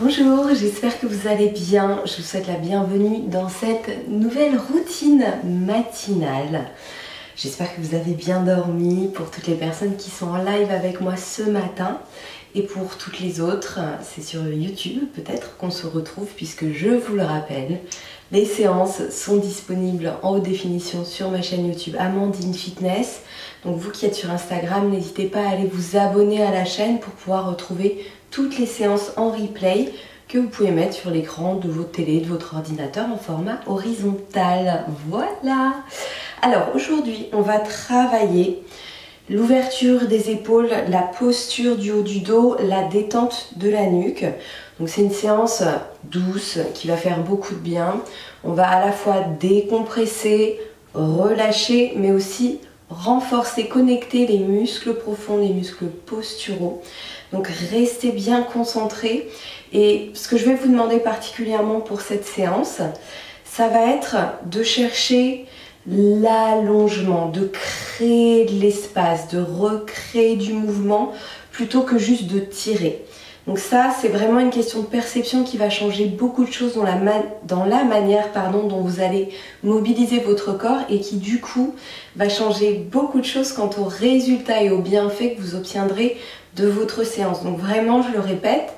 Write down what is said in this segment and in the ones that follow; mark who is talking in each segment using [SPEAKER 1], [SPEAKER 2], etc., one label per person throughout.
[SPEAKER 1] Bonjour, j'espère que vous allez bien. Je vous souhaite la bienvenue dans cette nouvelle routine matinale. J'espère que vous avez bien dormi pour toutes les personnes qui sont en live avec moi ce matin. Et pour toutes les autres, c'est sur YouTube peut-être qu'on se retrouve puisque je vous le rappelle, les séances sont disponibles en haute définition sur ma chaîne YouTube Amandine Fitness. Donc vous qui êtes sur Instagram, n'hésitez pas à aller vous abonner à la chaîne pour pouvoir retrouver toutes les séances en replay que vous pouvez mettre sur l'écran de votre télé, de votre ordinateur en format horizontal. Voilà! Alors aujourd'hui, on va travailler l'ouverture des épaules, la posture du haut du dos, la détente de la nuque. Donc c'est une séance douce qui va faire beaucoup de bien. On va à la fois décompresser, relâcher, mais aussi renforcer, connecter les muscles profonds, les muscles posturaux. Donc restez bien concentrés. Et ce que je vais vous demander particulièrement pour cette séance, ça va être de chercher l'allongement, de créer de l'espace, de recréer du mouvement plutôt que juste de tirer. Donc ça, c'est vraiment une question de perception qui va changer beaucoup de choses dans la manière dont vous allez mobiliser votre corps et qui du coup va changer beaucoup de choses quant aux résultats et aux bienfaits que vous obtiendrez de votre séance. Donc vraiment, je le répète,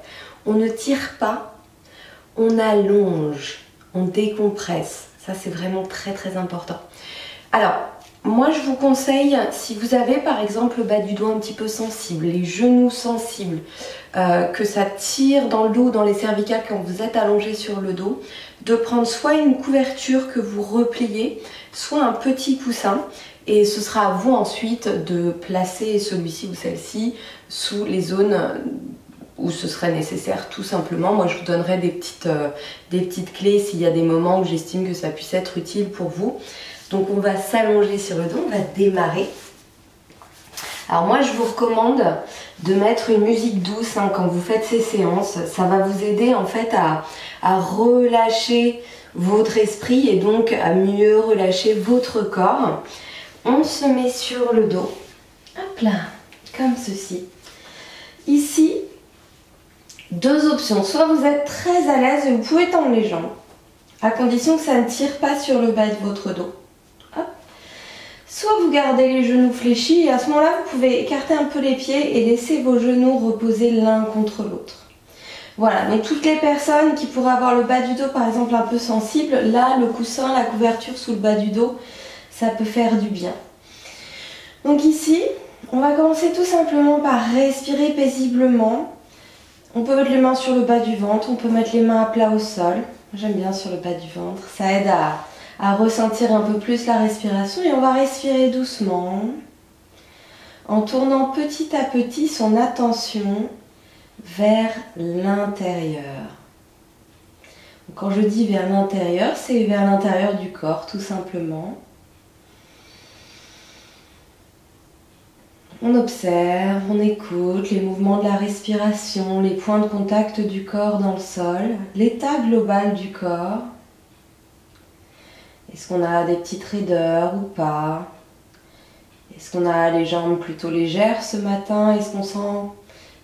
[SPEAKER 1] on ne tire pas, on allonge, on décompresse. Ça, c'est vraiment très très important. Alors, moi je vous conseille, si vous avez par exemple le bas du dos un petit peu sensible, les genoux sensibles, que ça tire dans le dos, dans les cervicales quand vous êtes allongé sur le dos, de prendre soit une couverture que vous repliez, soit un petit coussin. Et ce sera à vous ensuite de placer celui-ci ou celle-ci sous les zones où ce serait nécessaire tout simplement. Moi je vous donnerai des petites clés s'il y a des moments où j'estime que ça puisse être utile pour vous. Donc on va s'allonger sur le dos, on va démarrer. Alors moi je vous recommande de mettre une musique douce quand vous faites ces séances. Ça va vous aider en fait à relâcher votre esprit et donc à mieux relâcher votre corps. On se met sur le dos, hop là, comme ceci. Ici, deux options. Soit vous êtes très à l'aise et vous pouvez tendre les jambes, à condition que ça ne tire pas sur le bas de votre dos. Hop. Soit vous gardez les genoux fléchis et à ce moment-là, vous pouvez écarter un peu les pieds et laisser vos genoux reposer l'un contre l'autre. Voilà, donc toutes les personnes qui pourraient avoir le bas du dos par exemple un peu sensible, là le coussin, la couverture sous le bas du dos, ça peut faire du bien. Donc ici, on va commencer tout simplement par respirer paisiblement. On peut mettre les mains sur le bas du ventre, on peut mettre les mains à plat au sol. J'aime bien sur le bas du ventre, ça aide à ressentir un peu plus la respiration. Et on va respirer doucement, en tournant petit à petit son attention vers l'intérieur. Quand je dis vers l'intérieur, c'est vers l'intérieur du corps tout simplement. On observe, on écoute les mouvements de la respiration, les points de contact du corps dans le sol, l'état global du corps. Est-ce qu'on a des petites raideurs ou pas? Est-ce qu'on a les jambes plutôt légères ce matin? Est-ce qu'on sent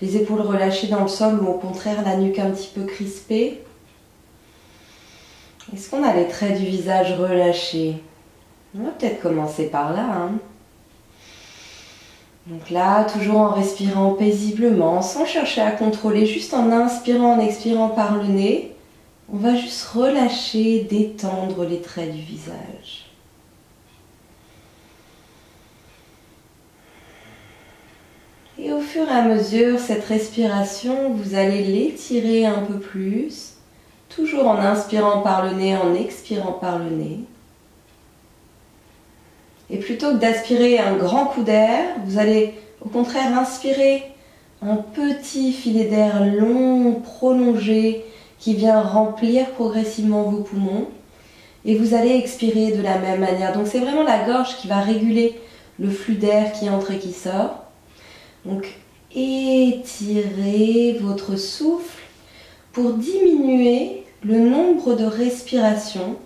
[SPEAKER 1] les épaules relâchées dans le sol ou au contraire la nuque un petit peu crispée? Est-ce qu'on a les traits du visage relâchés? On va peut-être commencer par là. Donc là, toujours en respirant paisiblement, sans chercher à contrôler, juste en inspirant, en expirant par le nez, on va juste relâcher, détendre les traits du visage. Et au fur et à mesure, cette respiration, vous allez l'étirer un peu plus, toujours en inspirant par le nez, en expirant par le nez. Et plutôt que d'aspirer un grand coup d'air, vous allez au contraire inspirer un petit filet d'air long, prolongé, qui vient remplir progressivement vos poumons. Et vous allez expirer de la même manière. Donc c'est vraiment la gorge qui va réguler le flux d'air qui entre et qui sort. Donc étirez votre souffle pour diminuer le nombre de respirations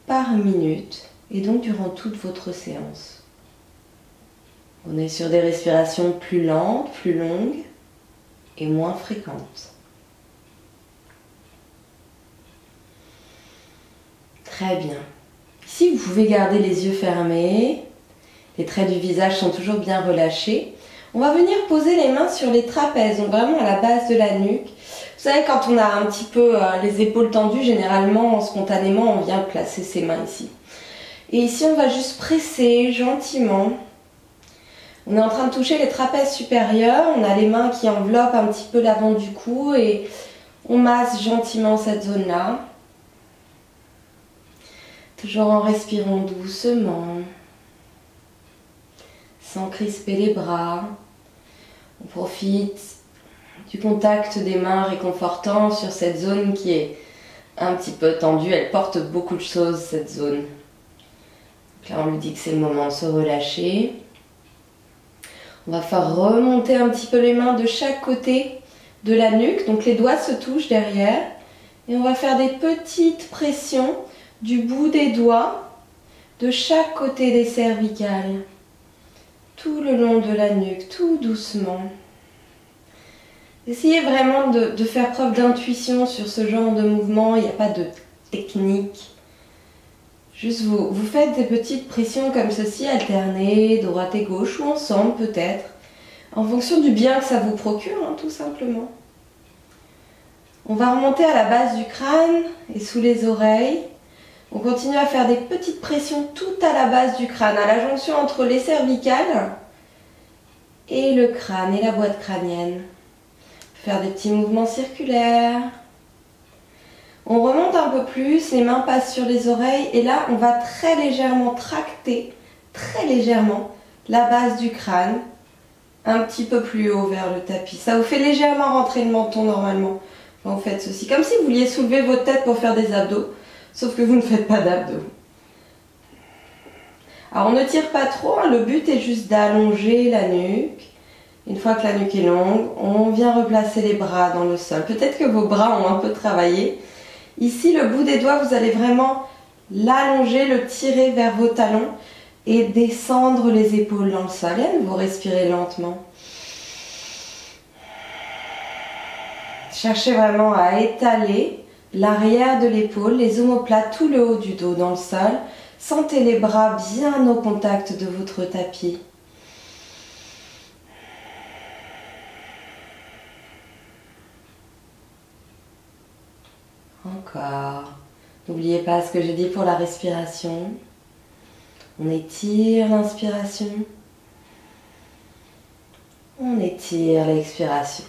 [SPEAKER 1] par minute. Et donc durant toute votre séance. On est sur des respirations plus lentes, plus longues et moins fréquentes. Très bien. Ici, vous pouvez garder les yeux fermés. Les traits du visage sont toujours bien relâchés. On va venir poser les mains sur les trapèzes, donc vraiment à la base de la nuque. Vous savez, quand on a un petit peu les épaules tendues, généralement, spontanément, on vient placer ses mains ici. Et ici, on va juste presser gentiment. On est en train de toucher les trapèzes supérieurs. On a les mains qui enveloppent un petit peu l'avant du cou et on masse gentiment cette zone-là. Toujours en respirant doucement, sans crisper les bras. On profite du contact des mains réconfortant sur cette zone qui est un petit peu tendue. Elle porte beaucoup de choses, cette zone. Donc là, on lui dit que c'est le moment de se relâcher. On va faire remonter un petit peu les mains de chaque côté de la nuque. Donc les doigts se touchent derrière. Et on va faire des petites pressions du bout des doigts de chaque côté des cervicales. Tout le long de la nuque, tout doucement. Essayez vraiment de faire preuve d'intuition sur ce genre de mouvement. Il n'y a pas de technique. Juste vous faites des petites pressions comme ceci, alternées, droite et gauche, ou ensemble peut-être, en fonction du bien que ça vous procure, hein, tout simplement. On va remonter à la base du crâne et sous les oreilles. On continue à faire des petites pressions tout à la base du crâne, à la jonction entre les cervicales et le crâne et la boîte crânienne. Faire des petits mouvements circulaires. On remonte un peu plus, les mains passent sur les oreilles et là on va très légèrement tracter, très légèrement, la base du crâne, un petit peu plus haut vers le tapis. Ça vous fait légèrement rentrer le menton normalement quand vous faites ceci, comme si vous vouliez soulever votre tête pour faire des abdos, sauf que vous ne faites pas d'abdos. Alors on ne tire pas trop, hein, le but est juste d'allonger la nuque. Une fois que la nuque est longue, on vient replacer les bras dans le sol. Peut-être que vos bras ont un peu travaillé. Ici, le bout des doigts, vous allez vraiment l'allonger, le tirer vers vos talons et descendre les épaules dans le sol. Et vous respirez lentement. Cherchez vraiment à étaler l'arrière de l'épaule, les omoplates, tout le haut du dos dans le sol. Sentez les bras bien au contact de votre tapis. Encore. N'oubliez pas ce que j'ai dit pour la respiration. On étire l'inspiration. On étire l'expiration.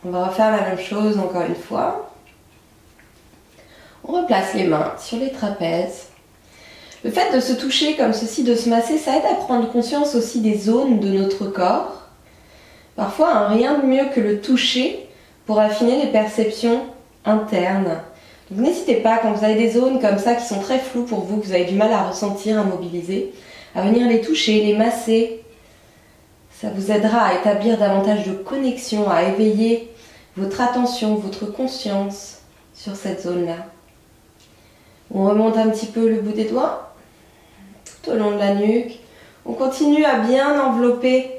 [SPEAKER 1] On va refaire la même chose encore une fois. On replace les mains sur les trapèzes. Le fait de se toucher comme ceci, de se masser, ça aide à prendre conscience aussi des zones de notre corps. Parfois, hein, rien de mieux que le toucher pour affiner les perceptions internes. Donc n'hésitez pas, quand vous avez des zones comme ça qui sont très floues pour vous, que vous avez du mal à ressentir, à mobiliser, à venir les toucher, les masser. Ça vous aidera à établir davantage de connexion, à éveiller votre attention, votre conscience sur cette zone-là. On remonte un petit peu le bout des doigts, tout au long de la nuque. On continue à bien envelopper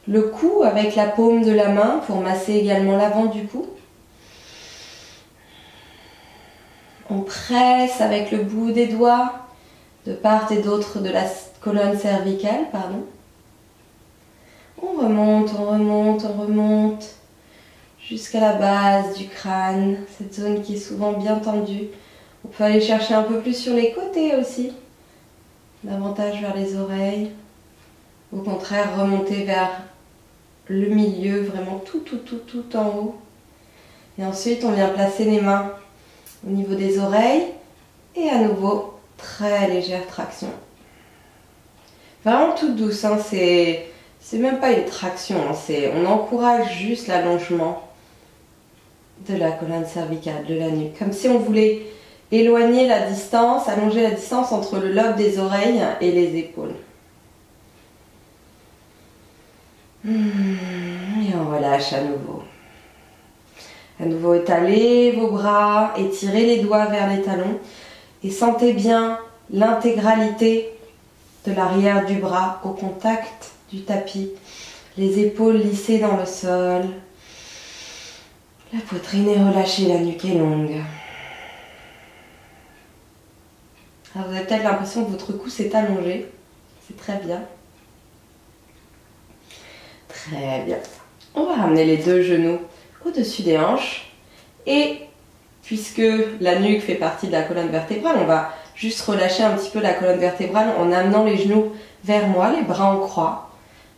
[SPEAKER 1] le cou avec la paume de la main pour masser également l'avant du cou. On presse avec le bout des doigts de part et d'autre de la colonne cervicale, pardon. On remonte, on remonte, on remonte jusqu'à la base du crâne, cette zone qui est souvent bien tendue. On peut aller chercher un peu plus sur les côtés aussi, davantage vers les oreilles. Au contraire, remonter vers le milieu, vraiment tout en haut. Et ensuite, on vient placer les mains au niveau des oreilles et à nouveau, très légère traction. Vraiment toute douce, hein, c'est même pas une traction, hein, on encourage juste l'allongement de la colonne cervicale, de la nuque. Comme si on voulait éloigner la distance, allonger la distance entre le lobe des oreilles et les épaules. Et on relâche à nouveau. À nouveau, étalez vos bras, étirez les doigts vers les talons et sentez bien l'intégralité de l'arrière du bras au contact du tapis. Les épaules lissées dans le sol. La poitrine est relâchée, la nuque est longue. Alors vous avez peut-être l'impression que votre cou s'est allongé. C'est très bien. Très bien. On va ramener les deux genoux au-dessus des hanches. Et puisque la nuque fait partie de la colonne vertébrale, on va juste relâcher un petit peu la colonne vertébrale en amenant les genoux vers moi, les bras en croix.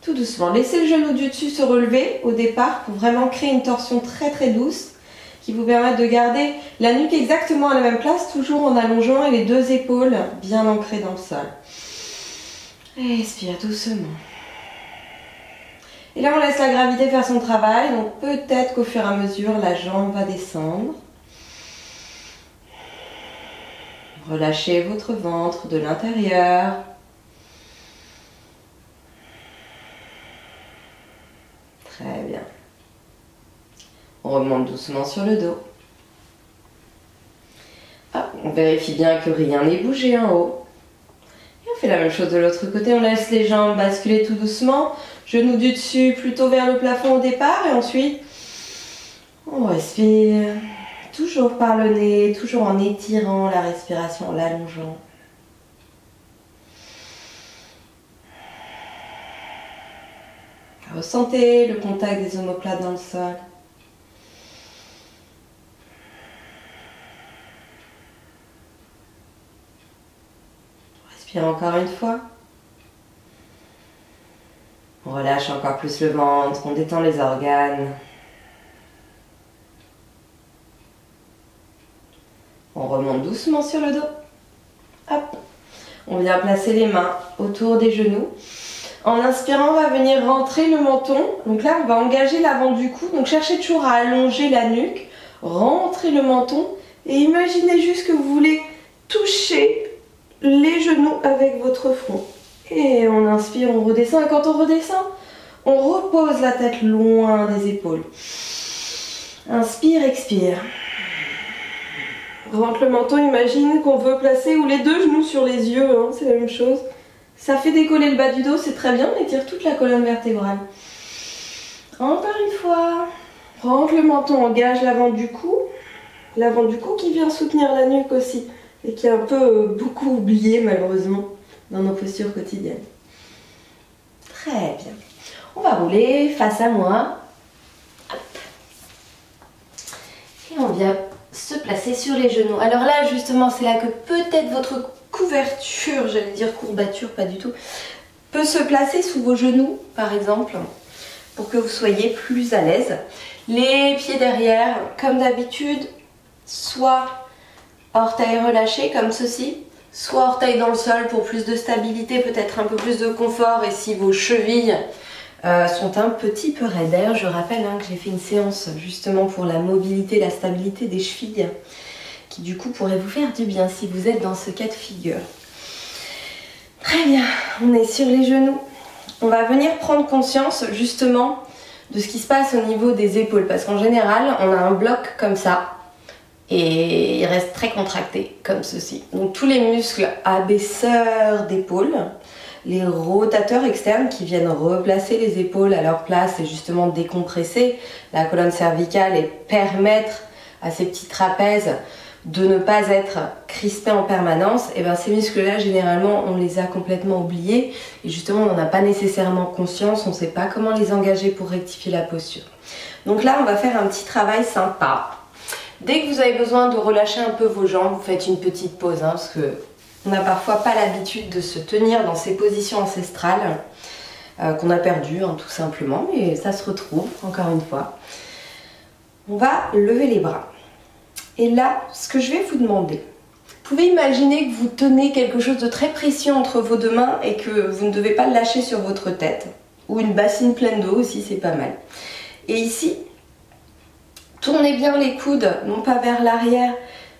[SPEAKER 1] Tout doucement. Laissez le genou du dessus se relever au départ pour vraiment créer une torsion très très douce qui vous permette de garder la nuque exactement à la même place, toujours en allongeant et les deux épaules bien ancrées dans le sol. Expire doucement. Et là, on laisse la gravité faire son travail. Donc peut-être qu'au fur et à mesure, la jambe va descendre. Relâchez votre ventre de l'intérieur. Très bien. On remonte doucement sur le dos. Hop, on vérifie bien que rien n'est bougé en haut. Et on fait la même chose de l'autre côté. On laisse les jambes basculer tout doucement. Genoux du dessus plutôt vers le plafond au départ. Et ensuite, on respire. Toujours par le nez, toujours en étirant la respiration, en l'allongeant. Ressentez le contact des omoplates dans le sol. Respire encore une fois. On relâche encore plus le ventre, on détend les organes. On remonte doucement sur le dos. Hop. On vient placer les mains autour des genoux. En inspirant, on va venir rentrer le menton. Donc là, on va engager l'avant du cou. Donc cherchez toujours à allonger la nuque. Rentrez le menton. Et imaginez juste que vous voulez toucher les genoux avec votre front. Et on inspire, on redescend. Et quand on redescend, on repose la tête loin des épaules. Inspire, expire. Rentre le menton, imagine qu'on veut placer ou les deux genoux sur les yeux, hein, c'est la même chose. Ça fait décoller le bas du dos, c'est très bien, on étire toute la colonne vertébrale. Encore une fois, rentre le menton, engage l'avant du cou qui vient soutenir la nuque aussi, et qui est un peu beaucoup oublié malheureusement dans nos postures quotidiennes. Très bien. On va rouler face à moi. Hop. Et on vient se placer sur les genoux. Alors là justement c'est là que peut-être votre couverture, j'allais dire courbature, pas du tout, peut se placer sous vos genoux par exemple pour que vous soyez plus à l'aise. Les pieds derrière comme d'habitude, soit orteils relâchés comme ceci, soit orteils dans le sol pour plus de stabilité, peut-être un peu plus de confort. Et si vos chevilles sont un petit peu raides. D'ailleurs, je rappelle que j'ai fait une séance justement pour la mobilité, la stabilité des chevilles, qui du coup pourrait vous faire du bien si vous êtes dans ce cas de figure. Très bien, on est sur les genoux. On va venir prendre conscience justement de ce qui se passe au niveau des épaules, parce qu'en général, on a un bloc comme ça et il reste très contracté comme ceci. Donc tous les muscles abaisseurs d'épaules, les rotateurs externes qui viennent replacer les épaules à leur place et justement décompresser la colonne cervicale et permettre à ces petits trapèzes de ne pas être crispés en permanence, et bien ces muscles-là, généralement, on les a complètement oubliés et justement, on n'en a pas nécessairement conscience, on ne sait pas comment les engager pour rectifier la posture. Donc là, on va faire un petit travail sympa. Dès que vous avez besoin de relâcher un peu vos jambes, vous faites une petite pause, parce que on n'a parfois pas l'habitude de se tenir dans ces positions ancestrales qu'on a perdues, tout simplement, mais ça se retrouve, encore une fois. On va lever les bras. Et là, ce que je vais vous demander, vous pouvez imaginer que vous tenez quelque chose de très précieux entre vos deux mains et que vous ne devez pas le lâcher sur votre tête, ou une bassine pleine d'eau aussi, c'est pas mal. Et ici, tournez bien les coudes, non pas vers l'arrière,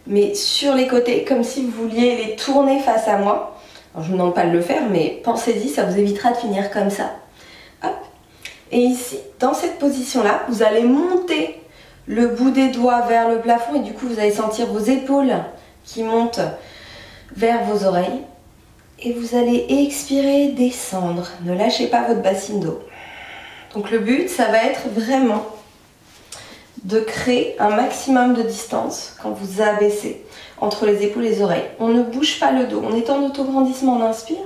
[SPEAKER 1] mais sur les côtés, comme si vous vouliez les tourner face à moi. Alors, je ne vous demande pas de le faire, mais pensez-y, ça vous évitera de finir comme ça. Hop. Et ici, dans cette position-là, vous allez monter le bout des doigts vers le plafond et du coup, vous allez sentir vos épaules qui montent vers vos oreilles. Et vous allez expirer, descendre. Ne lâchez pas votre bassine d'eau. Donc le but, ça va être vraiment de créer un maximum de distance quand vous abaissez entre les épaules et les oreilles. On ne bouge pas le dos, on est en autograndissement, on inspire,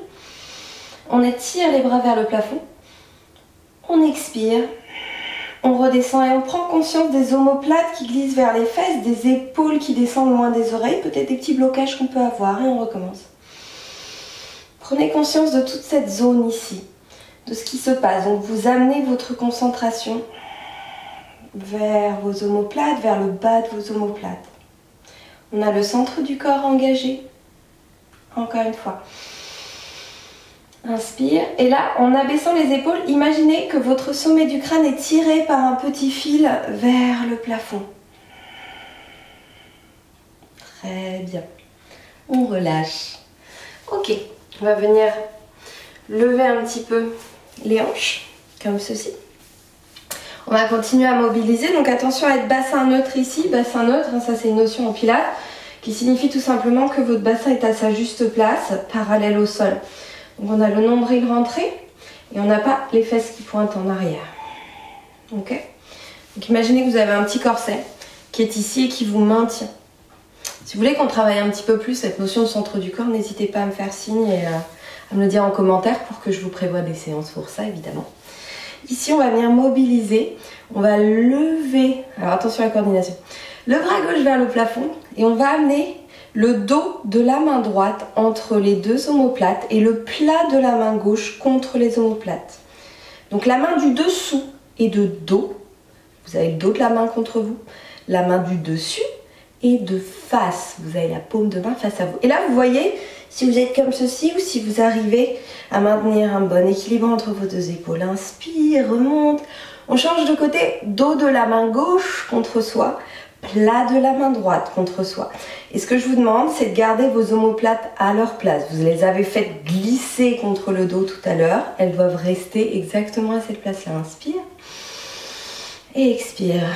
[SPEAKER 1] on étire les bras vers le plafond, on expire, on redescend et on prend conscience des omoplates qui glissent vers les fesses, des épaules qui descendent loin des oreilles, peut-être des petits blocages qu'on peut avoir et on recommence. Prenez conscience de toute cette zone ici, de ce qui se passe. Donc vous amenez votre concentration vers vos omoplates, vers le bas de vos omoplates. On a le centre du corps engagé. Encore une fois. Inspire. Et là, en abaissant les épaules, imaginez que votre sommet du crâne est tiré par un petit fil vers le plafond. Très bien. On relâche. Ok. On va venir lever un petit peu les hanches, comme ceci. On va continuer à mobiliser, donc attention à être bassin neutre ici. Bassin neutre, ça c'est une notion en pilates, qui signifie tout simplement que votre bassin est à sa juste place, parallèle au sol. Donc on a le nombril rentré, et on n'a pas les fesses qui pointent en arrière. Ok ? Donc imaginez que vous avez un petit corset qui est ici et qui vous maintient. Si vous voulez qu'on travaille un petit peu plus cette notion de centre du corps, n'hésitez pas à me faire signe et à me le dire en commentaire pour que je vous prévoie des séances pour ça, évidemment. Ici, on va venir mobiliser, on va lever, alors attention à la coordination, le bras gauche vers le plafond et on va amener le dos de la main droite entre les deux omoplates et le plat de la main gauche contre les omoplates. Donc la main du dessous est de dos, vous avez le dos de la main contre vous, la main du dessus et de face. Vous avez la paume de main face à vous. Et là, vous voyez, si vous êtes comme ceci ou si vous arrivez à maintenir un bon équilibre entre vos deux épaules. Inspire, remonte. On change de côté, dos de la main gauche contre soi, plat de la main droite contre soi. Et ce que je vous demande, c'est de garder vos omoplates à leur place. Vous les avez faites glisser contre le dos tout à l'heure. Elles doivent rester exactement à cette place-là. Inspire et expire.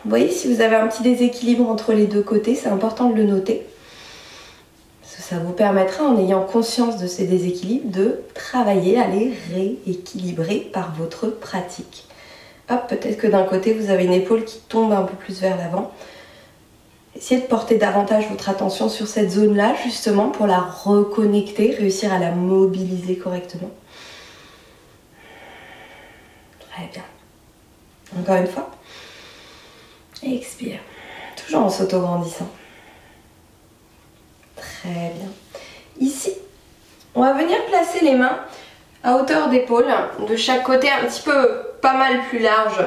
[SPEAKER 1] Vous voyez, si vous avez un petit déséquilibre entre les deux côtés, c'est important de le noter. Parce que ça vous permettra, en ayant conscience de ces déséquilibres, de travailler à les rééquilibrer par votre pratique. Hop, peut-être que d'un côté, vous avez une épaule qui tombe un peu plus vers l'avant. Essayez de porter davantage votre attention sur cette zone-là, justement, pour la reconnecter, réussir à la mobiliser correctement. Très bien. Encore une fois. Et expire. Toujours en s'auto-grandissant. Très bien. Ici, on va venir placer les mains à hauteur d'épaule, de chaque côté, un petit peu pas mal plus large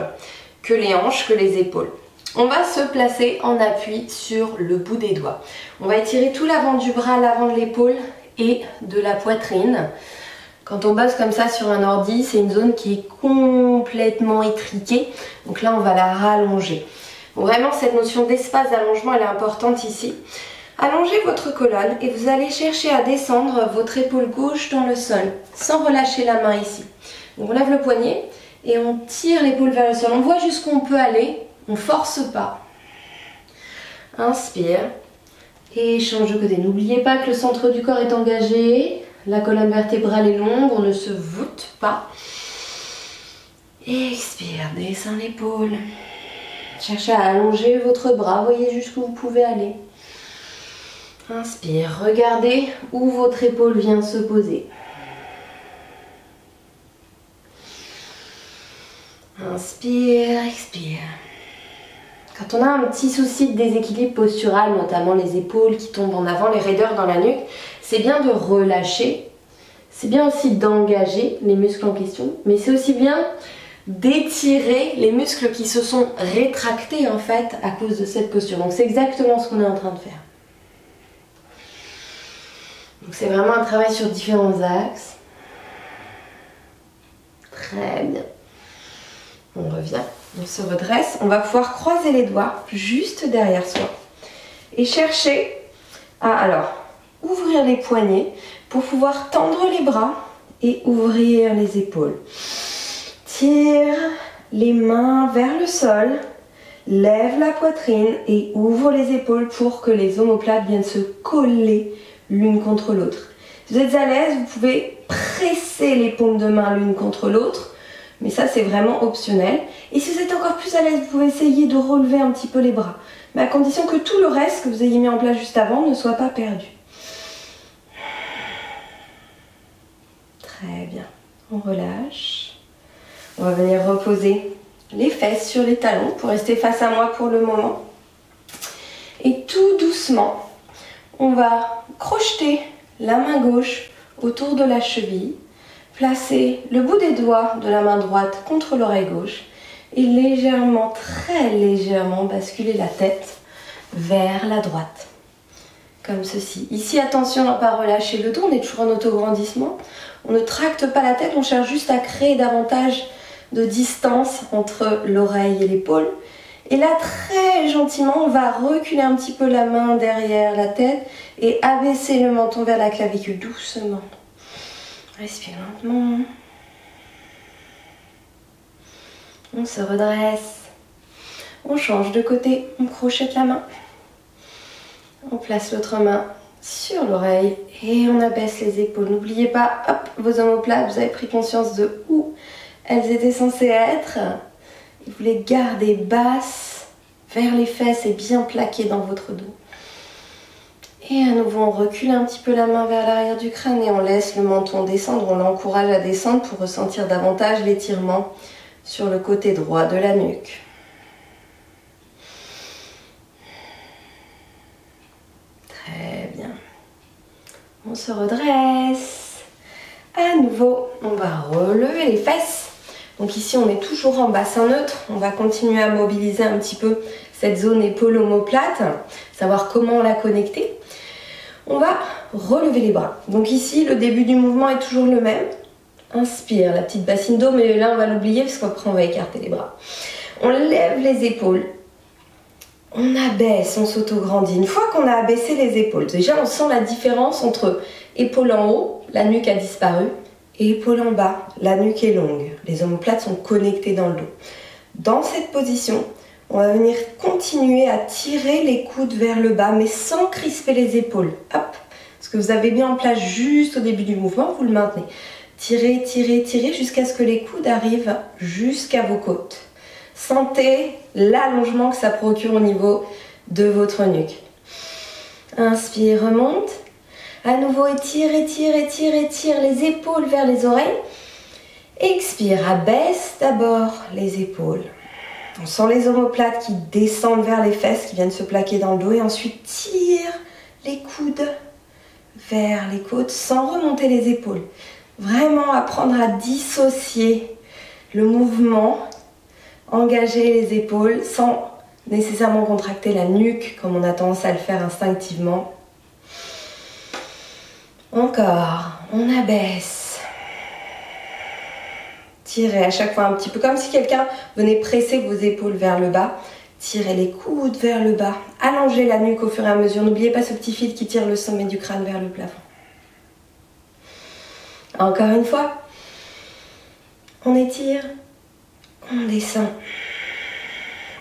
[SPEAKER 1] que les hanches, que les épaules. On va se placer en appui sur le bout des doigts. On va étirer tout l'avant du bras, l'avant de l'épaule et de la poitrine. Quand on bosse comme ça sur un ordi, c'est une zone qui est complètement étriquée. Donc là, on va la rallonger. Bon, vraiment, cette notion d'espace d'allongement, elle est importante ici. Allongez votre colonne et vous allez chercher à descendre votre épaule gauche dans le sol, sans relâcher la main ici. Donc on lève le poignet et on tire l'épaule vers le sol. On voit jusqu'où on peut aller, on ne force pas. Inspire et change de côté. N'oubliez pas que le centre du corps est engagé, la colonne vertébrale est longue, on ne se voûte pas. Expire, descend l'épaule. Cherchez à allonger votre bras, voyez jusqu'où vous pouvez aller. Inspire, regardez où votre épaule vient se poser. Inspire, expire. Quand on a un petit souci de déséquilibre postural, notamment les épaules qui tombent en avant, les raideurs dans la nuque, c'est bien de relâcher. C'est bien aussi d'engager les muscles en question, mais c'est aussi bien d'étirer les muscles qui se sont rétractés en fait à cause de cette posture. Donc c'est exactement ce qu'on est en train de faire. Donc c'est vraiment un travail sur différents axes. Très bien. On revient, on se redresse. On va pouvoir croiser les doigts juste derrière soi. Et chercher à ouvrir les poignets pour pouvoir tendre les bras et ouvrir les épaules. Tire les mains vers le sol. Lève la poitrine et ouvre les épaules pour que les omoplates viennent se coller l'une contre l'autre. Si vous êtes à l'aise, vous pouvez presser les paumes de main l'une contre l'autre, Mais ça, c'est vraiment optionnel. Et si vous êtes encore plus à l'aise, vous pouvez essayer de relever un petit peu les bras. Mais à condition que tout le reste que vous ayez mis en place juste avant ne soit pas perdu. Très bien. On relâche. On va venir reposer les fesses sur les talons pour rester face à moi pour le moment. Et tout doucement, on va crocheter la main gauche autour de la cheville, placer le bout des doigts de la main droite contre l'oreille gauche et légèrement, très légèrement basculer la tête vers la droite. Comme ceci. Ici, attention à ne pas relâcher le dos, on est toujours en autograndissement. On ne tracte pas la tête, on cherche juste à créer davantage de distance entre l'oreille et l'épaule. Et là, très gentiment, on va reculer un petit peu la main derrière la tête et abaisser le menton vers la clavicule, doucement. Respire lentement. On se redresse. On change de côté, on crochette la main. On place l'autre main sur l'oreille et on abaisse les épaules. N'oubliez pas, hop, vos omoplates, vous avez pris conscience de où elles étaient censées être. Et vous les gardez basses vers les fesses et bien plaquées dans votre dos. Et à nouveau, on recule un petit peu la main vers l'arrière du crâne et on laisse le menton descendre. On l'encourage à descendre pour ressentir davantage l'étirement sur le côté droit de la nuque. Très bien. On se redresse. À nouveau, on va relever les fesses. Donc ici, on est toujours en bassin neutre. On va continuer à mobiliser un petit peu cette zone épaule-omoplate, savoir comment la connecter. On va relever les bras. Donc ici, le début du mouvement est toujours le même. Inspire, la petite bassine d'eau, mais là, on va l'oublier parce qu'après, on va écarter les bras. On lève les épaules. On abaisse, on s'autograndit. Une fois qu'on a abaissé les épaules, déjà on sent la différence entre épaules en haut, la nuque a disparu, et épaules en bas, la nuque est longue. Les omoplates sont connectées dans le dos. Dans cette position, on va venir continuer à tirer les coudes vers le bas, mais sans crisper les épaules. Hop, ce que vous avez mis en place juste au début du mouvement, vous le maintenez. Tirez, tirez, tirez jusqu'à ce que les coudes arrivent jusqu'à vos côtes. Sentez l'allongement que ça procure au niveau de votre nuque. Inspire, remonte. À nouveau, étire, étire, étire, étire les épaules vers les oreilles. Expire, abaisse d'abord les épaules. On sent les omoplates qui descendent vers les fesses, qui viennent se plaquer dans le dos. Et ensuite, tire les coudes vers les côtes sans remonter les épaules. Vraiment apprendre à dissocier le mouvement. Engager les épaules sans nécessairement contracter la nuque comme on a tendance à le faire instinctivement. Encore, on abaisse. Tirez à chaque fois un petit peu comme si quelqu'un venait presser vos épaules vers le bas. Tirez les coudes vers le bas. Allongez la nuque au fur et à mesure. N'oubliez pas ce petit fil qui tire le sommet du crâne vers le plafond. Encore une fois, on étire. On descend.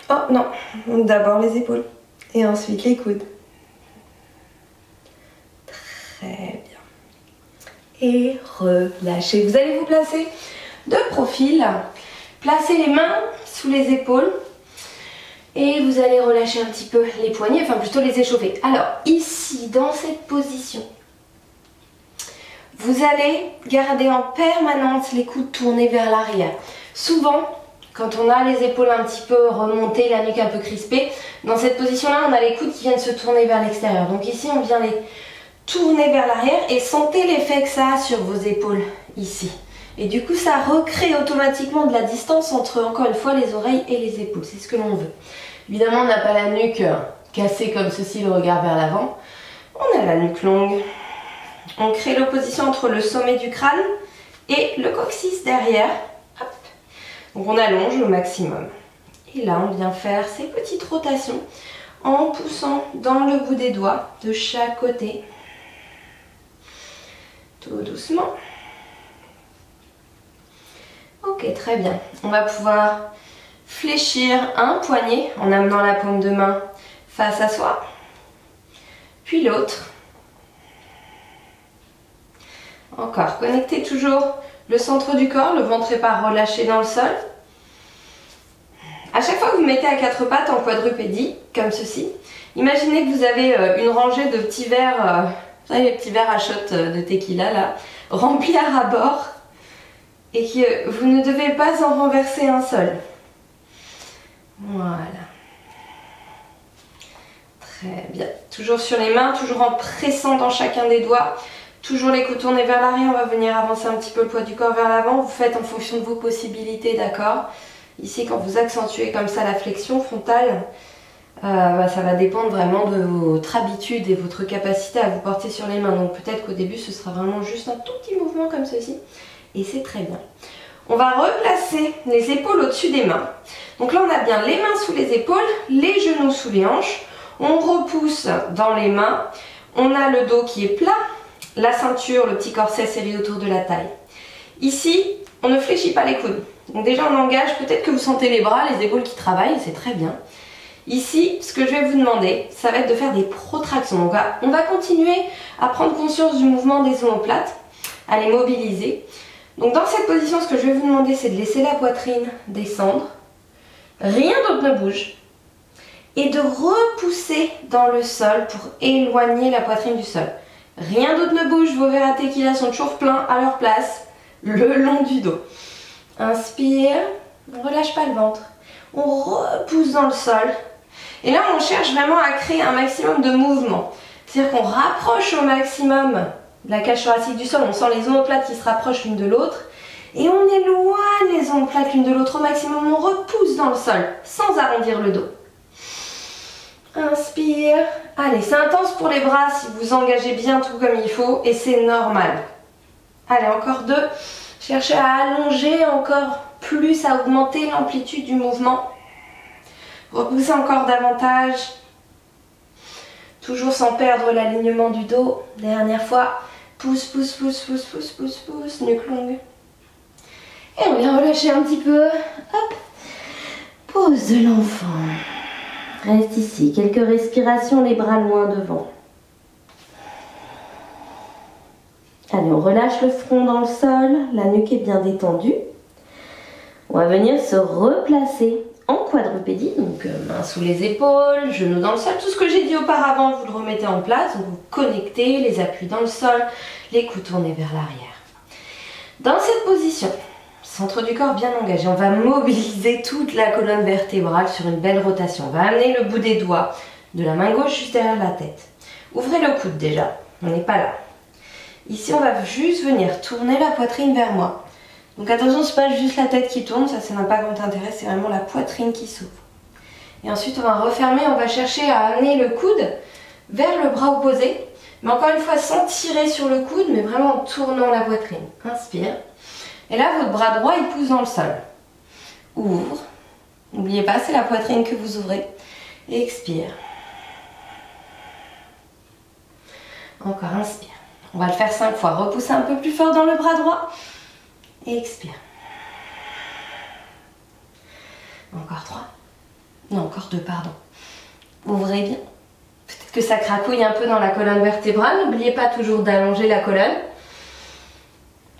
[SPEAKER 1] Oh non, d'abord les épaules et ensuite les coudes. Très bien. Et relâchez. Vous allez vous placer de profil. Placez les mains sous les épaules et vous allez relâcher un petit peu les poignets, enfin plutôt les échauffer. Alors ici, dans cette position, vous allez garder en permanence les coudes tournés vers l'arrière. Souvent, quand on a les épaules un petit peu remontées, la nuque un peu crispée, dans cette position-là, on a les coudes qui viennent se tourner vers l'extérieur. Donc ici, on vient les tourner vers l'arrière et sentez l'effet que ça a sur vos épaules, ici. Et du coup, ça recrée automatiquement de la distance entre, encore une fois, les oreilles et les épaules. C'est ce que l'on veut. Évidemment, on n'a pas la nuque cassée comme ceci, le regard vers l'avant. On a la nuque longue. On crée l'opposition entre le sommet du crâne et le coccyx derrière. Donc on allonge au maximum. Et là, on vient faire ces petites rotations en poussant dans le bout des doigts de chaque côté. Tout doucement. Ok, très bien. On va pouvoir fléchir un poignet en amenant la paume de main face à soi. Puis l'autre. Encore, connectez toujours le centre du corps, le ventre n'est pas relâché dans le sol. À chaque fois que vous mettez à quatre pattes en quadrupédie, comme ceci, imaginez que vous avez une rangée de petits verres, vous savez les petits verres à shot de tequila là, remplis à ras-bord, et que vous ne devez pas en renverser un seul. Voilà. Très bien. Toujours sur les mains, toujours en pressant dans chacun des doigts. Toujours les coudes tournés vers l'arrière, on va venir avancer un petit peu le poids du corps vers l'avant. Vous faites en fonction de vos possibilités, d'accord? Ici, quand vous accentuez comme ça la flexion frontale, ça va dépendre vraiment de votre habitude et votre capacité à vous porter sur les mains. Donc peut-être qu'au début, ce sera vraiment juste un tout petit mouvement comme ceci. Et c'est très bien. On va replacer les épaules au-dessus des mains. Donc là, on a bien les mains sous les épaules, les genoux sous les hanches. On repousse dans les mains. On a le dos qui est plat. La ceinture, le petit corset serré autour de la taille. Ici, on ne fléchit pas les coudes. Donc déjà, on engage, peut-être que vous sentez les bras, les épaules qui travaillent, c'est très bien. Ici, ce que je vais vous demander, ça va être de faire des protractions. Donc on va continuer à prendre conscience du mouvement des omoplates, à les mobiliser. Donc dans cette position, ce que je vais vous demander, c'est de laisser la poitrine descendre. Rien d'autre ne bouge. Et de repousser dans le sol pour éloigner la poitrine du sol. Rien d'autre ne bouge, vos verres à tequila sont toujours pleins à leur place, le long du dos. Inspire, on ne relâche pas le ventre. On repousse dans le sol. Et là, on cherche vraiment à créer un maximum de mouvement. C'est-à-dire qu'on rapproche au maximum la cage thoracique du sol. On sent les omoplates qui se rapprochent l'une de l'autre. Et on éloigne les omoplates l'une de l'autre au maximum. On repousse dans le sol sans arrondir le dos. Inspire. Allez, c'est intense pour les bras si vous engagez bien tout comme il faut et c'est normal. Allez, encore deux. Cherchez à allonger encore plus, à augmenter l'amplitude du mouvement. Repoussez encore davantage. Toujours sans perdre l'alignement du dos. Dernière fois. Pousse, pousse, pousse, pousse, pousse, pousse, pousse. Nuque longue. Et on vient relâcher un petit peu. Hop. Pose de l'enfant. Reste ici, quelques respirations, les bras loin devant. Allez, on relâche le front dans le sol, la nuque est bien détendue. On va venir se replacer en quadrupédie, donc mains sous les épaules, genoux dans le sol. Tout ce que j'ai dit auparavant, vous le remettez en place. Donc vous connectez, les appuis dans le sol, les coudes tournés vers l'arrière. Dans cette position, centre du corps bien engagé, on va mobiliser toute la colonne vertébrale sur une belle rotation. On va amener le bout des doigts de la main gauche juste derrière la tête. Ouvrez le coude déjà, on n'est pas là. Ici, on va juste venir tourner la poitrine vers moi. Donc attention, ce n'est pas juste la tête qui tourne, ça n'a pas grand intérêt, c'est vraiment la poitrine qui s'ouvre. Et ensuite, on va refermer, on va chercher à amener le coude vers le bras opposé. Mais encore une fois, sans tirer sur le coude, mais vraiment en tournant la poitrine. Inspire. Et là, votre bras droit, il pousse dans le sol. Ouvre. N'oubliez pas, c'est la poitrine que vous ouvrez. Et expire. Encore, inspire. On va le faire 5 fois. Repoussez un peu plus fort dans le bras droit. Et expire. Encore 3. Non, encore 2, pardon. Ouvrez bien. Peut-être que ça cracouille un peu dans la colonne vertébrale. N'oubliez pas toujours d'allonger la colonne.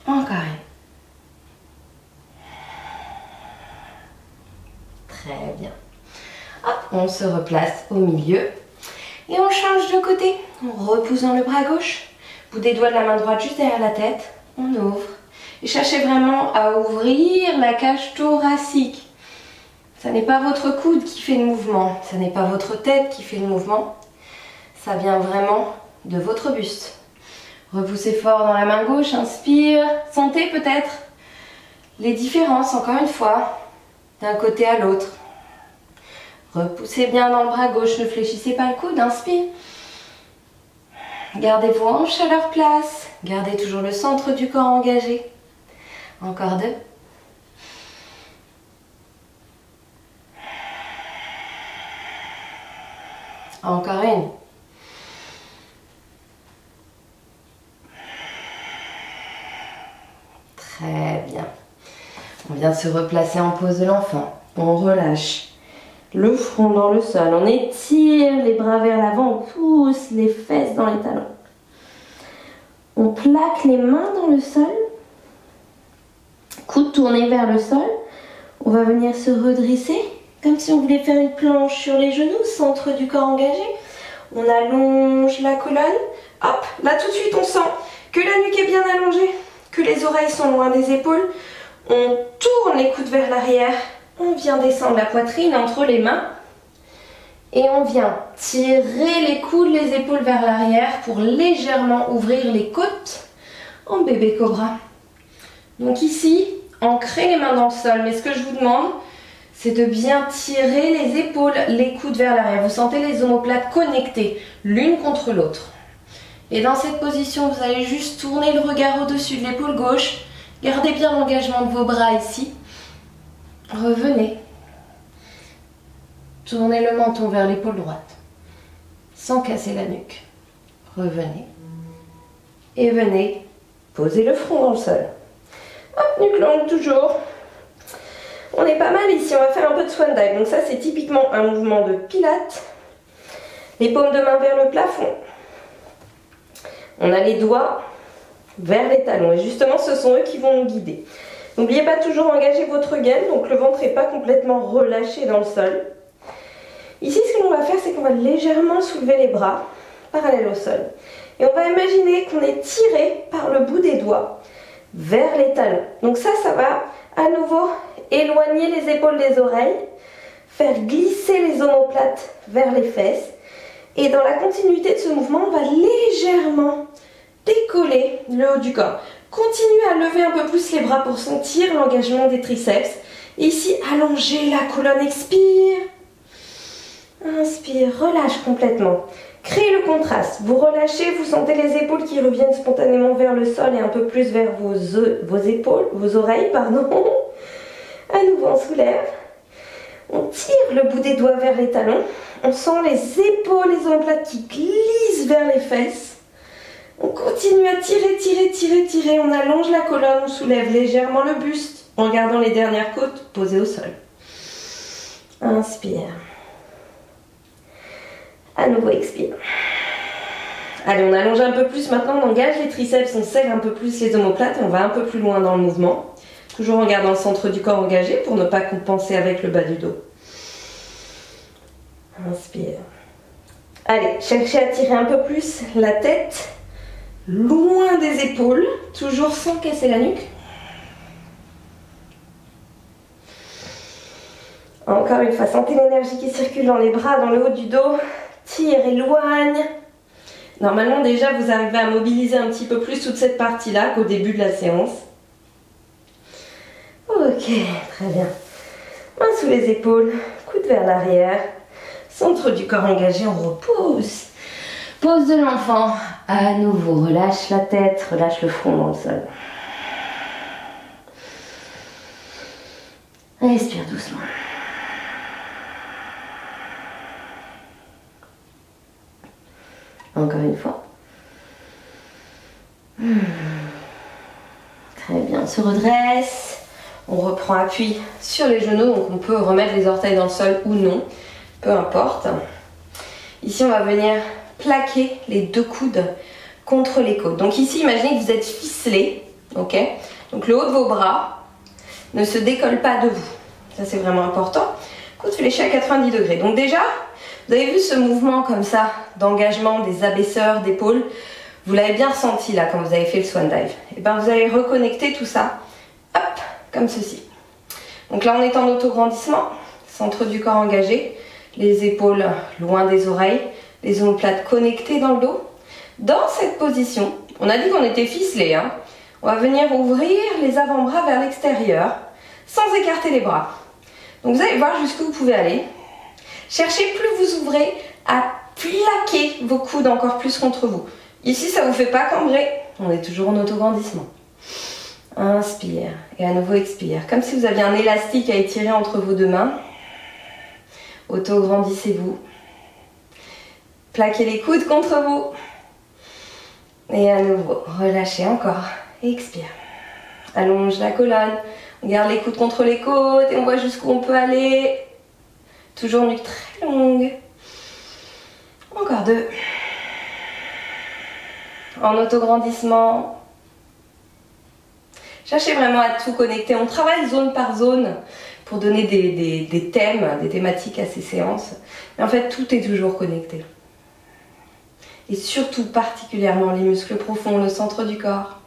[SPEAKER 1] Encore une. Très bien. Hop, on se replace au milieu. Et on change de côté. On repousse dans le bras gauche. Bout des doigts de la main droite juste derrière la tête. On ouvre. Et cherchez vraiment à ouvrir la cage thoracique. Ça n'est pas votre coude qui fait le mouvement. Ça n'est pas votre tête qui fait le mouvement. Ça vient vraiment de votre buste. Repoussez fort dans la main gauche. Inspire. Sentez peut-être les différences, encore une fois, d'un côté à l'autre. Repoussez bien dans le bras gauche. Ne fléchissez pas le coude. Inspire. Gardez vos hanches à leur place. Gardez toujours le centre du corps engagé. Encore 2. Encore une. Très bien. On vient se replacer en pose de l'enfant. On relâche le front dans le sol. On étire les bras vers l'avant. On pousse les fesses dans les talons. On plaque les mains dans le sol. coude tourné vers le sol. On va venir se redresser, comme si on voulait faire une planche sur les genoux, centre du corps engagé. On allonge la colonne. Hop, là tout de suite on sent que la nuque est bien allongée, que les oreilles sont loin des épaules. On tourne les coudes vers l'arrière. On vient descendre la poitrine entre les mains. Et on vient tirer les coudes, les épaules vers l'arrière pour légèrement ouvrir les côtes en bébé cobra. Donc ici, ancrez les mains dans le sol. Mais ce que je vous demande, c'est de bien tirer les épaules, les coudes vers l'arrière. Vous sentez les omoplates connectées l'une contre l'autre. Et dans cette position, vous allez juste tourner le regard au-dessus de l'épaule gauche. Gardez bien l'engagement de vos bras ici. Revenez. Tournez le menton vers l'épaule droite, sans casser la nuque. Revenez. Et venez poser le front dans le sol. Hop, nuque longue toujours. On est pas mal ici, on va faire un peu de swan dive. Donc ça, c'est typiquement un mouvement de pilates. Les paumes de main vers le plafond. On a les doigts vers les talons. Et justement, ce sont eux qui vont nous guider. N'oubliez pas toujours engager votre gaine, donc le ventre n'est pas complètement relâché dans le sol. Ici, ce que l'on va faire, c'est qu'on va légèrement soulever les bras parallèles au sol. Et on va imaginer qu'on est tiré par le bout des doigts vers les talons. Donc ça va à nouveau éloigner les épaules des oreilles, faire glisser les omoplates vers les fesses. Et dans la continuité de ce mouvement, on va légèrement décoller le haut du corps. Continuez à lever un peu plus les bras pour sentir l'engagement des triceps. Et ici, allongez la colonne, expire. Inspire, relâche complètement. Créez le contraste. Vous relâchez, vous sentez les épaules qui reviennent spontanément vers le sol et un peu plus vers vos oreilles, pardon. À nouveau, on soulève. On tire le bout des doigts vers les talons. On sent les épaules, les omoplates qui glissent vers les fesses. On continue à tirer, tirer, tirer, tirer. On allonge la colonne, on soulève légèrement le buste en gardant les dernières côtes posées au sol. Inspire. À nouveau, expire. Allez, on allonge un peu plus maintenant, on engage les triceps, on serre un peu plus les omoplates et on va un peu plus loin dans le mouvement. Toujours en gardant le centre du corps engagé pour ne pas compenser avec le bas du dos. Inspire. Allez, cherchez à tirer un peu plus la tête loin des épaules, toujours sans casser la nuque. Encore une fois, sentez l'énergie qui circule dans les bras, dans le haut du dos. Tire, éloigne. Normalement, déjà, vous arrivez à mobiliser un petit peu plus toute cette partie-là qu'au début de la séance. Ok, très bien. Main sous les épaules, coude vers l'arrière. Centre du corps engagé, on repose. Pose de l'enfant. À nouveau, relâche la tête, relâche le front dans le sol. Respire doucement. Encore une fois. Très bien, on se redresse. On reprend appui sur les genoux, donc on peut remettre les orteils dans le sol ou non, peu importe. Ici, on va venir plaquer les deux coudes contre les côtes. Donc ici, imaginez que vous êtes ficelé, ok? Donc le haut de vos bras ne se décolle pas de vous. Ça, c'est vraiment important. Coude fléché à 90 degrés. Donc déjà, vous avez vu ce mouvement comme ça d'engagement des abaisseurs d'épaules. Vous l'avez bien ressenti là quand vous avez fait le swan dive. Et bien vous allez reconnecter tout ça, hop, comme ceci. Donc là on est en autograndissement, centre du corps engagé, les épaules loin des oreilles, les omoplates connectées dans le dos. Dans cette position, on a dit qu'on était ficelé, hein. On va venir ouvrir les avant-bras vers l'extérieur sans écarter les bras. Donc vous allez voir jusqu'où vous pouvez aller. Cherchez plus vous ouvrez à plaquer vos coudes encore plus contre vous. Ici, ça ne vous fait pas cambrer. On est toujours en autograndissement. Inspire et à nouveau expire. Comme si vous aviez un élastique à étirer entre vos deux mains. Autograndissez-vous. Plaquez les coudes contre vous. Et à nouveau, relâchez encore. Expire. Allonge la colonne. On garde les coudes contre les côtes et on voit jusqu'où on peut aller. Toujours nuque très longue. Encore deux. En autograndissement. Cherchez vraiment à tout connecter. On travaille zone par zone pour donner des thèmes, des thématiques à ces séances. Mais en fait, tout est toujours connecté. Et surtout, particulièrement, les muscles profonds, le centre du corps.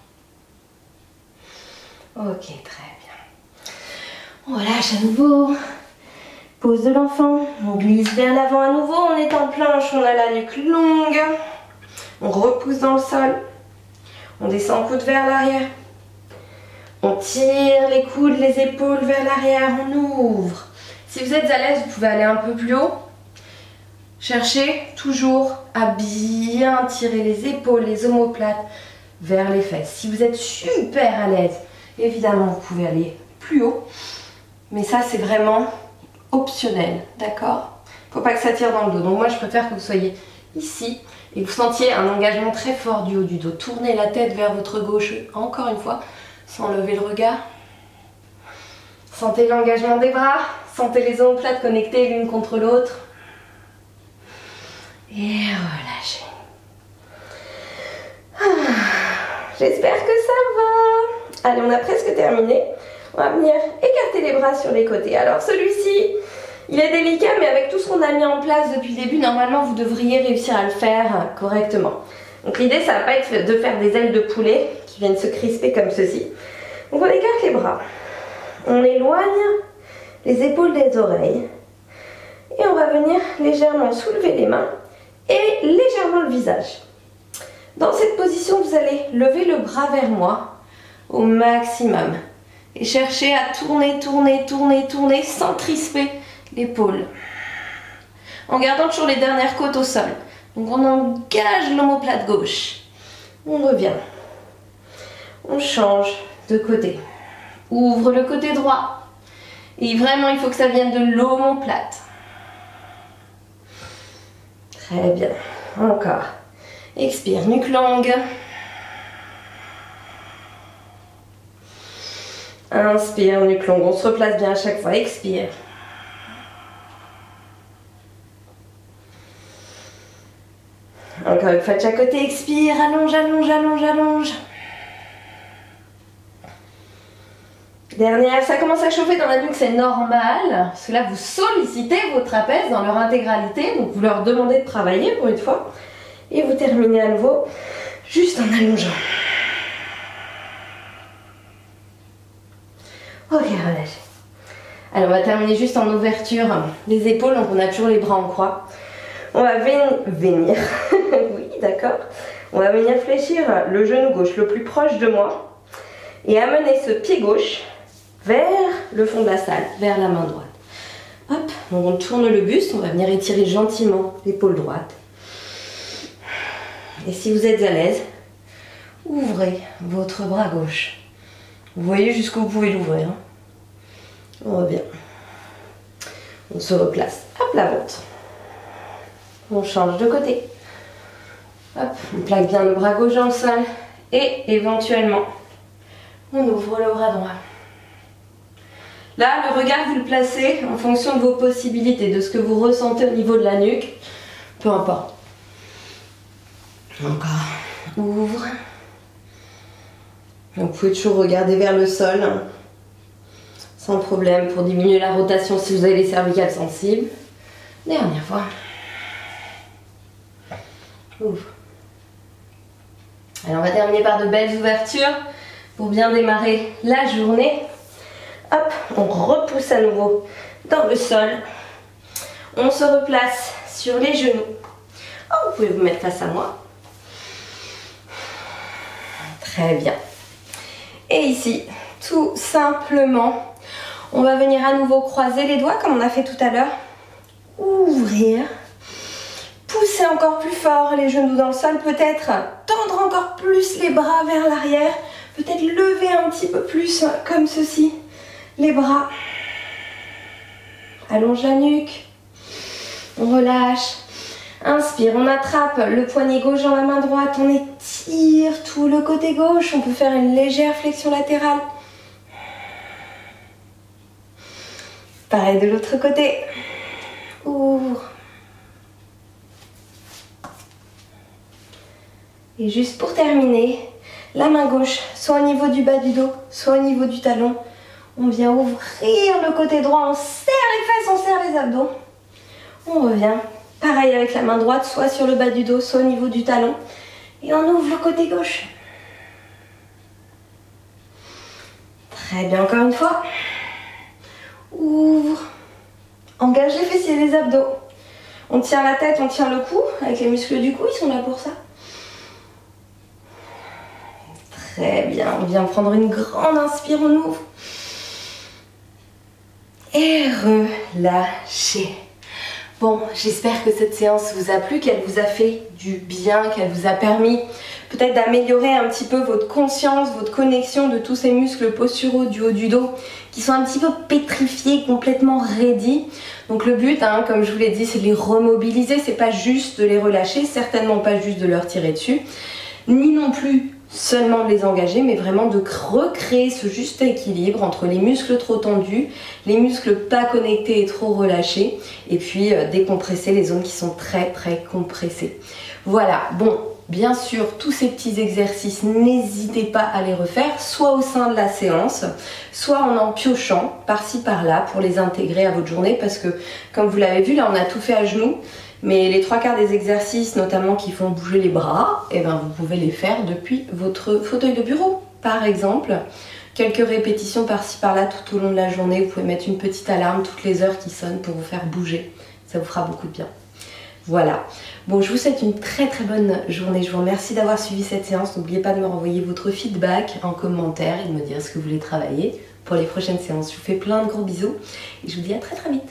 [SPEAKER 1] Ok, très bien. On relâche à nouveau. Pose de l'enfant. On glisse vers l'avant à nouveau. On est en planche, on a la nuque longue. On repousse dans le sol. On descend coude vers l'arrière. On tire les coudes, les épaules vers l'arrière. On ouvre. Si vous êtes à l'aise, vous pouvez aller un peu plus haut. Cherchez toujours à bien tirer les épaules, les omoplates vers les fesses. Si vous êtes super à l'aise, évidemment, vous pouvez aller plus haut. Mais ça, c'est vraiment optionnel, d'accord? Il ne faut pas que ça tire dans le dos. Donc moi, je préfère que vous soyez ici et que vous sentiez un engagement très fort du haut du dos. Tournez la tête vers votre gauche, encore une fois, sans lever le regard. Sentez l'engagement des bras, sentez les omoplates connectées l'une contre l'autre. Et relâchez. J'espère que ça va. Allez, on a presque terminé. On va venir écarter les bras sur les côtés. Alors celui-ci, il est délicat, mais avec tout ce qu'on a mis en place depuis le début, normalement, vous devriez réussir à le faire correctement. Donc l'idée, ça va pas être de faire des ailes de poulet qui viennent se crisper comme ceci. Donc on écarte les bras. On éloigne les épaules des oreilles. Et on va venir légèrement soulever les mains et légèrement le visage. Dans cette position, vous allez lever le bras vers moi au maximum. Et chercher à tourner, tourner, tourner, tourner sans crisper l'épaule. En gardant toujours les dernières côtes au sol. Donc on engage l'omoplate gauche. On revient. On change de côté. Ouvre le côté droit. Et vraiment, il faut que ça vienne de l'omoplate. Très bien. Encore. Expire, nuque longue. Inspire, nuque longue. On se replace bien à chaque fois. Expire. Encore une fois de chaque côté. Expire. Allonge, allonge, allonge, allonge. Dernière. Ça commence à chauffer dans la nuque. C'est normal. Parce que là, vous sollicitez vos trapèzes dans leur intégralité. Donc, vous leur demandez de travailler pour une fois. Et vous terminez à nouveau juste en allongeant. Ok, relâchez. Alors, on va terminer juste en ouverture des épaules. Donc, on a toujours les bras en croix. On va venir. Oui, d'accord. On va venir fléchir le genou gauche le plus proche de moi. Et amener ce pied gauche vers le fond de la salle, vers la main droite. Hop, donc on tourne le buste. On va venir étirer gentiment l'épaule droite. Et si vous êtes à l'aise, ouvrez votre bras gauche. Vous voyez jusqu'où vous pouvez l'ouvrir. On revient. On se replace. Hop, la ventre. On change de côté. Hop, on plaque bien le bras gauche dans le sol. Et éventuellement, on ouvre le bras droit. Là, le regard, vous le placez en fonction de vos possibilités, de ce que vous ressentez au niveau de la nuque. Peu importe. Encore. Ouvre. Vous pouvez toujours regarder vers le sol. Sans problème pour diminuer la rotation si vous avez les cervicales sensibles. Dernière fois. Ouvre. Alors on va terminer par de belles ouvertures pour bien démarrer la journée. Hop, on repousse à nouveau dans le sol. On se replace sur les genoux. Oh, vous pouvez vous mettre face à moi. Très bien. Et ici, tout simplement, on va venir à nouveau croiser les doigts comme on a fait tout à l'heure. Ouvrir. Pousser encore plus fort les genoux dans le sol. Peut-être tendre encore plus les bras vers l'arrière. Peut-être lever un petit peu plus comme ceci. Les bras. Allonge la nuque. On relâche. Inspire, on attrape le poignet gauche dans la main droite, on étire tout le côté gauche, on peut faire une légère flexion latérale. Pareil de l'autre côté. Ouvre. Et juste pour terminer, la main gauche, soit au niveau du bas du dos, soit au niveau du talon. On vient ouvrir le côté droit, on serre les fesses, on serre les abdos. On revient, pareil avec la main droite, soit sur le bas du dos, soit au niveau du talon. Et on ouvre le côté gauche. Très bien, encore une fois. Ouvre. Engage les fessiers et les abdos. On tient la tête, on tient le cou. Avec les muscles du cou, ils sont là pour ça. Très bien, on vient prendre une grande inspire, on ouvre. Et relâchez. Bon, j'espère que cette séance vous a plu, qu'elle vous a fait du bien, qu'elle vous a permis peut-être d'améliorer un petit peu votre conscience, votre connexion de tous ces muscles posturaux du haut du dos qui sont un petit peu pétrifiés, complètement raidis. Donc le but, comme je vous l'ai dit, c'est de les remobiliser, c'est pas juste de les relâcher, certainement pas juste de leur tirer dessus, ni non plus seulement de les engager, mais vraiment de recréer ce juste équilibre entre les muscles trop tendus, les muscles pas connectés et trop relâchés, et puis décompresser les zones qui sont très compressées. Voilà, bon, bien sûr, tous ces petits exercices, n'hésitez pas à les refaire, soit au sein de la séance, soit en piochant par-ci par-là pour les intégrer à votre journée, parce que comme vous l'avez vu, là on a tout fait à genoux. Mais les 3/4 des exercices, notamment qui font bouger les bras, vous pouvez les faire depuis votre fauteuil de bureau. Par exemple, quelques répétitions par-ci par-là tout au long de la journée. Vous pouvez mettre une petite alarme toutes les heures qui sonnent pour vous faire bouger. Ça vous fera beaucoup de bien. Voilà. Bon, je vous souhaite une très bonne journée. Je vous remercie d'avoir suivi cette séance. N'oubliez pas de me renvoyer votre feedback en commentaire et de me dire ce que vous voulez travailler pour les prochaines séances. Je vous fais plein de gros bisous et je vous dis à très vite.